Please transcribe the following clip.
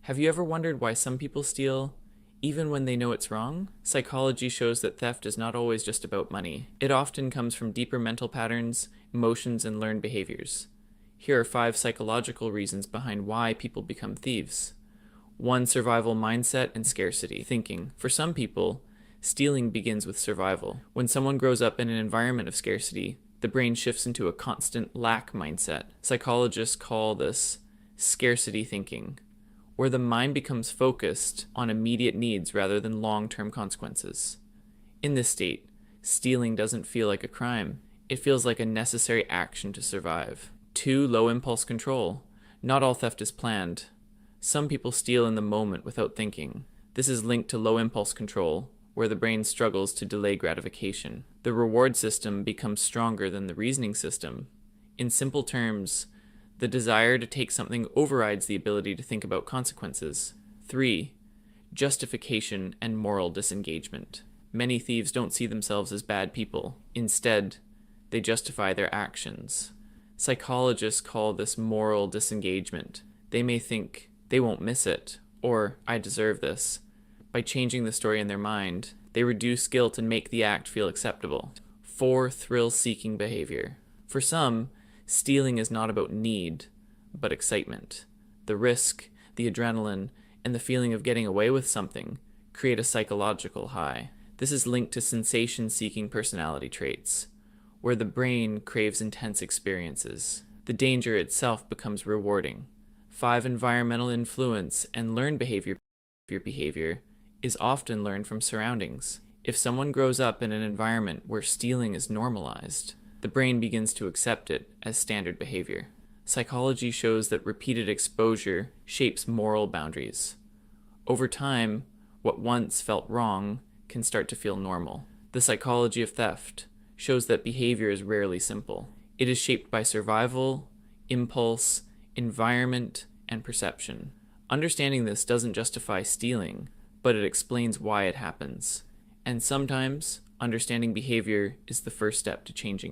Have you ever wondered why some people steal, even when they know it's wrong? Psychology shows that theft is not always just about money. It often comes from deeper mental patterns, emotions, and learned behaviors. Here are 5 psychological reasons behind why people become thieves. 1. Survival mindset and scarcity thinking. For some people, stealing begins with survival. When someone grows up in an environment of scarcity, the brain shifts into a constant lack mindset. Psychologists call this scarcity thinking, where the mind becomes focused on immediate needs rather than long-term consequences. In this state, stealing doesn't feel like a crime. It feels like a necessary action to survive. 2. Low impulse control. Not all theft is planned. Some people steal in the moment without thinking. This is linked to low impulse control, where the brain struggles to delay gratification. The reward system becomes stronger than the reasoning system. In simple terms, the desire to take something overrides the ability to think about consequences. 3. Justification and moral disengagement. Many thieves don't see themselves as bad people. Instead, they justify their actions. Psychologists call this moral disengagement. They may think, they won't miss it, or I deserve this. By changing the story in their mind, they reduce guilt and make the act feel acceptable. 4. Thrill-seeking behavior. For some, stealing is not about need, but excitement. The risk, the adrenaline, and the feeling of getting away with something create a psychological high. This is linked to sensation-seeking personality traits, where the brain craves intense experiences. The danger itself becomes rewarding. 5. Environmental influence and learned behavior. Your behavior is often learned from surroundings. If someone grows up in an environment where stealing is normalized, the brain begins to accept it as standard behavior. Psychology shows that repeated exposure shapes moral boundaries. Over time, what once felt wrong can start to feel normal. The psychology of theft shows that behavior is rarely simple. It is shaped by survival, impulse, environment, and perception. Understanding this doesn't justify stealing, but it explains why it happens. And sometimes, understanding behavior is the first step to changing